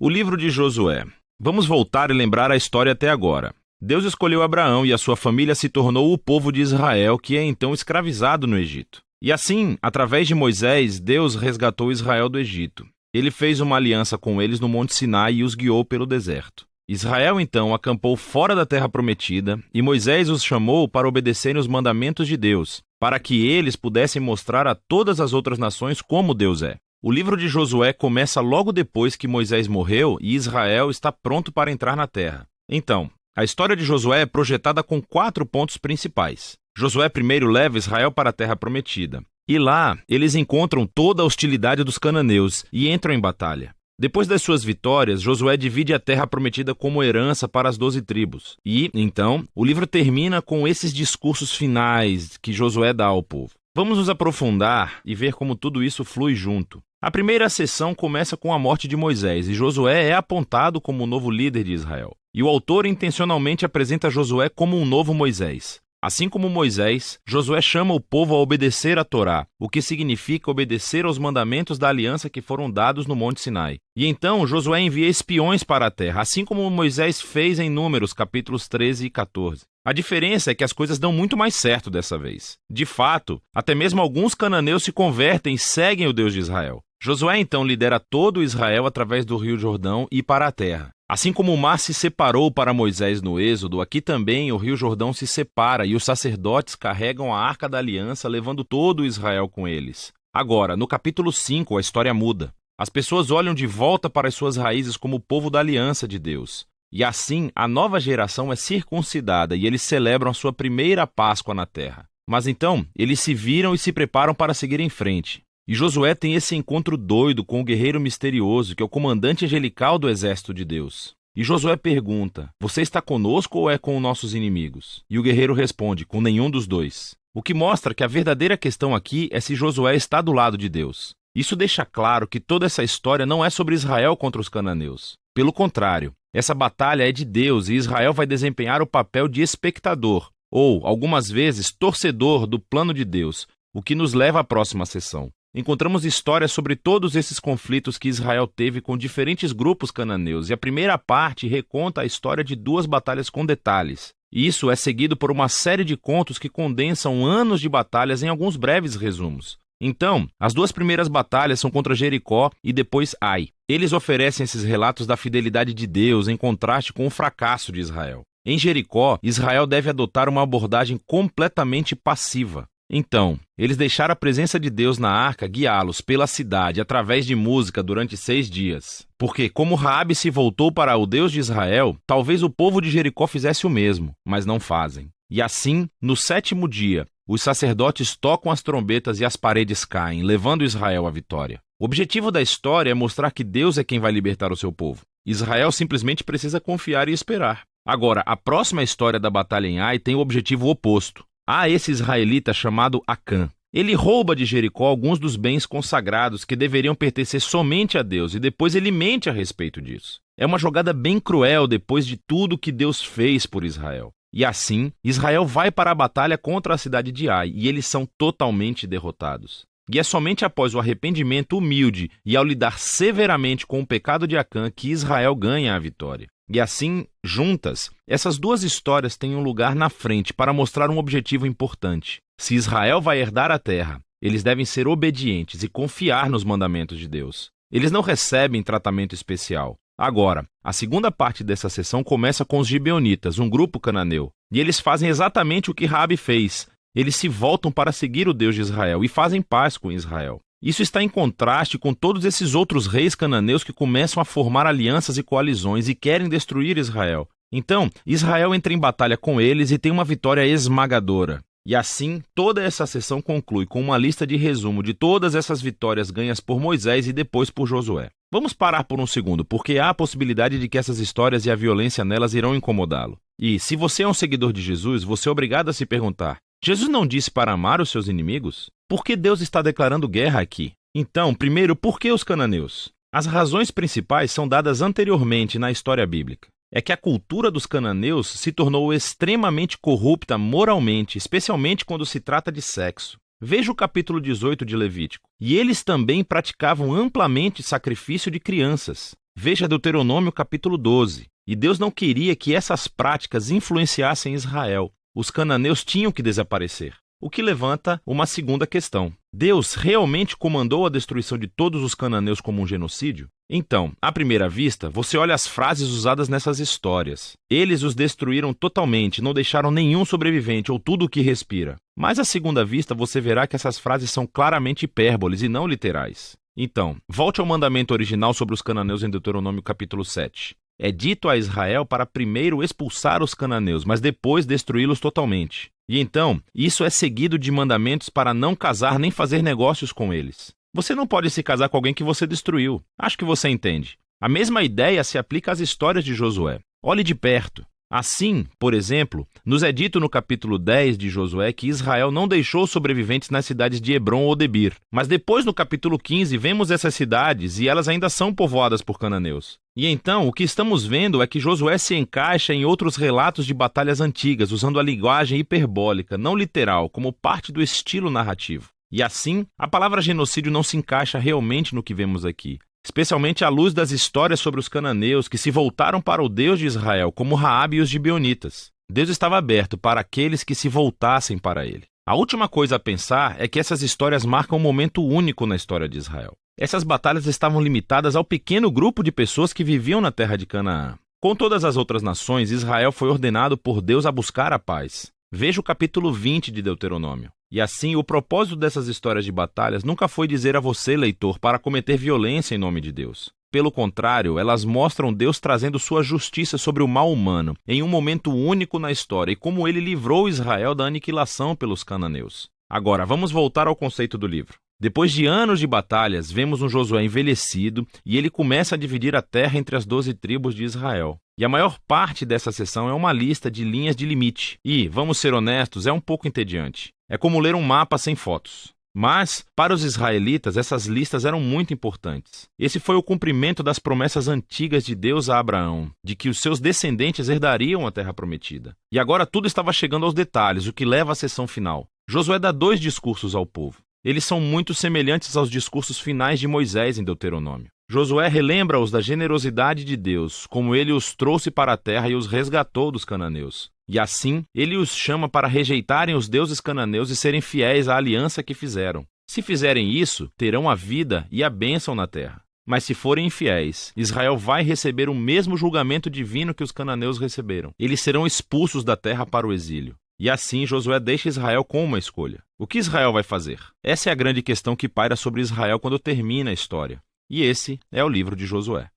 O livro de Josué. Vamos voltar e lembrar a história até agora. Deus escolheu Abraão e a sua família se tornou o povo de Israel, que é então escravizado no Egito. E assim, através de Moisés, Deus resgatou Israel do Egito. Ele fez uma aliança com eles no Monte Sinai e os guiou pelo deserto. Israel então acampou fora da terra prometida e Moisés os chamou para obedecerem os mandamentos de Deus, para que eles pudessem mostrar a todas as outras nações como Deus é. O livro de Josué começa logo depois que Moisés morreu e Israel está pronto para entrar na terra. Então, a história de Josué é projetada com 4 pontos principais. Josué primeiro leva Israel para a terra prometida. E lá, eles encontram toda a hostilidade dos cananeus e entram em batalha. Depois das suas vitórias, Josué divide a terra prometida como herança para as 12 tribos. E, então, o livro termina com esses discursos finais que Josué dá ao povo. Vamos nos aprofundar e ver como tudo isso flui junto. A primeira sessão começa com a morte de Moisés e Josué é apontado como o novo líder de Israel. E o autor intencionalmente apresenta Josué como um novo Moisés. Assim como Moisés, Josué chama o povo a obedecer a Torá, o que significa obedecer aos mandamentos da aliança que foram dados no Monte Sinai. E então Josué envia espiões para a terra, assim como Moisés fez em Números, capítulos 13 e 14. A diferença é que as coisas dão muito mais certo dessa vez. De fato, até mesmo alguns cananeus se convertem e seguem o Deus de Israel. Josué então lidera todo Israel através do rio Jordão e para a terra. Assim como o mar se separou para Moisés no Êxodo, aqui também o rio Jordão se separa e os sacerdotes carregam a Arca da Aliança, levando todo Israel com eles. Agora, no capítulo 5, a história muda. As pessoas olham de volta para as suas raízes como o povo da aliança de Deus. E assim, a nova geração é circuncidada e eles celebram a sua primeira Páscoa na terra. Mas então, eles se viram e se preparam para seguir em frente. E Josué tem esse encontro doido com o guerreiro misterioso, que é o comandante angelical do exército de Deus. E Josué pergunta: você está conosco ou é com nossos inimigos? E o guerreiro responde: com nenhum dos dois. O que mostra que a verdadeira questão aqui é se Josué está do lado de Deus. Isso deixa claro que toda essa história não é sobre Israel contra os cananeus. Pelo contrário, essa batalha é de Deus e Israel vai desempenhar o papel de espectador, ou, algumas vezes, torcedor do plano de Deus, o que nos leva à próxima sessão. Encontramos histórias sobre todos esses conflitos que Israel teve com diferentes grupos cananeus, e a primeira parte reconta a história de 2 batalhas com detalhes. E isso é seguido por uma série de contos que condensam anos de batalhas em alguns breves resumos. Então, as 2 primeiras batalhas são contra Jericó e depois Ai. Eles oferecem esses relatos da fidelidade de Deus em contraste com o fracasso de Israel. Em Jericó, Israel deve adotar uma abordagem completamente passiva. Então, eles deixaram a presença de Deus na arca guiá-los pela cidade através de música durante 6 dias. Porque, como Raabe se voltou para o Deus de Israel, talvez o povo de Jericó fizesse o mesmo, mas não fazem. E assim, no 7º dia, os sacerdotes tocam as trombetas e as paredes caem, levando Israel à vitória. O objetivo da história é mostrar que Deus é quem vai libertar o seu povo. Israel simplesmente precisa confiar e esperar. Agora, a próxima história da batalha em Ai tem o objetivo oposto. Há esse israelita chamado Acã. Ele rouba de Jericó alguns dos bens consagrados que deveriam pertencer somente a Deus e depois ele mente a respeito disso. É uma jogada bem cruel depois de tudo que Deus fez por Israel. E assim, Israel vai para a batalha contra a cidade de Ai e eles são totalmente derrotados. E é somente após o arrependimento humilde e ao lidar severamente com o pecado de Acã que Israel ganha a vitória. E assim, juntas, essas 2 histórias têm um lugar na frente para mostrar um objetivo importante. Se Israel vai herdar a terra, eles devem ser obedientes e confiar nos mandamentos de Deus. Eles não recebem tratamento especial. Agora, a segunda parte dessa sessão começa com os gibeonitas, um grupo cananeu. E eles fazem exatamente o que Raabe fez. Eles se voltam para seguir o Deus de Israel e fazem paz com Israel. Isso está em contraste com todos esses outros reis cananeus que começam a formar alianças e coalizões e querem destruir Israel. Então, Israel entra em batalha com eles e tem uma vitória esmagadora. E assim, toda essa sessão conclui com uma lista de resumo de todas essas vitórias ganhas por Moisés e depois por Josué. Vamos parar por um segundo, porque há a possibilidade de que essas histórias e a violência nelas irão incomodá-lo. E, se você é um seguidor de Jesus, você é obrigado a se perguntar: Jesus não disse para amar os seus inimigos? Por que Deus está declarando guerra aqui? Então, primeiro, por que os cananeus? As razões principais são dadas anteriormente na história bíblica. É que a cultura dos cananeus se tornou extremamente corrupta moralmente, especialmente quando se trata de sexo. Veja o capítulo 18 de Levítico. E eles também praticavam amplamente sacrifício de crianças. Veja Deuteronômio capítulo 12. E Deus não queria que essas práticas influenciassem Israel. Os cananeus tinham que desaparecer. O que levanta uma segunda questão. Deus realmente comandou a destruição de todos os cananeus como um genocídio? Então, à primeira vista, você olha as frases usadas nessas histórias. Eles os destruíram totalmente, não deixaram nenhum sobrevivente ou tudo o que respira. Mas à segunda vista, você verá que essas frases são claramente hipérboles e não literais. Então, volte ao mandamento original sobre os cananeus em Deuteronômio capítulo 7. É dito a Israel para primeiro expulsar os cananeus, mas depois destruí-los totalmente. E então, isso é seguido de mandamentos para não casar nem fazer negócios com eles. Você não pode se casar com alguém que você destruiu. Acho que você entende. A mesma ideia se aplica às histórias de Josué. Olhe de perto. Assim, por exemplo, nos é dito no capítulo 10 de Josué que Israel não deixou sobreviventes nas cidades de Hebrom ou Debir. Mas depois, no capítulo 15, vemos essas cidades e elas ainda são povoadas por cananeus. E então, o que estamos vendo é que Josué se encaixa em outros relatos de batalhas antigas, usando a linguagem hiperbólica, não literal, como parte do estilo narrativo. E assim, a palavra genocídio não se encaixa realmente no que vemos aqui. Especialmente à luz das histórias sobre os cananeus que se voltaram para o Deus de Israel, como Raabe e os gibeonitas. Deus estava aberto para aqueles que se voltassem para ele. A última coisa a pensar é que essas histórias marcam um momento único na história de Israel. Essas batalhas estavam limitadas ao pequeno grupo de pessoas que viviam na terra de Canaã. Com todas as outras nações, Israel foi ordenado por Deus a buscar a paz. Veja o capítulo 20 de Deuteronômio. E assim, o propósito dessas histórias de batalhas nunca foi dizer a você, leitor, para cometer violência em nome de Deus. Pelo contrário, elas mostram Deus trazendo sua justiça sobre o mal humano, em um momento único na história, e como ele livrou Israel da aniquilação pelos cananeus. Agora, vamos voltar ao conceito do livro. Depois de anos de batalhas, vemos um Josué envelhecido e ele começa a dividir a terra entre as 12 tribos de Israel. E a maior parte dessa seção é uma lista de linhas de limite. E, vamos ser honestos, é um pouco entediante. É como ler um mapa sem fotos. Mas, para os israelitas, essas listas eram muito importantes. Esse foi o cumprimento das promessas antigas de Deus a Abraão, de que os seus descendentes herdariam a terra prometida. E agora tudo estava chegando aos detalhes, o que leva à seção final. Josué dá 2 discursos ao povo. Eles são muito semelhantes aos discursos finais de Moisés em Deuteronômio. Josué relembra-os da generosidade de Deus, como ele os trouxe para a terra e os resgatou dos cananeus. E assim, ele os chama para rejeitarem os deuses cananeus e serem fiéis à aliança que fizeram. Se fizerem isso, terão a vida e a bênção na terra. Mas se forem infiéis, Israel vai receber o mesmo julgamento divino que os cananeus receberam. Eles serão expulsos da terra para o exílio. E assim Josué deixa Israel com uma escolha. O que Israel vai fazer? Essa é a grande questão que paira sobre Israel quando termina a história. E esse é o livro de Josué.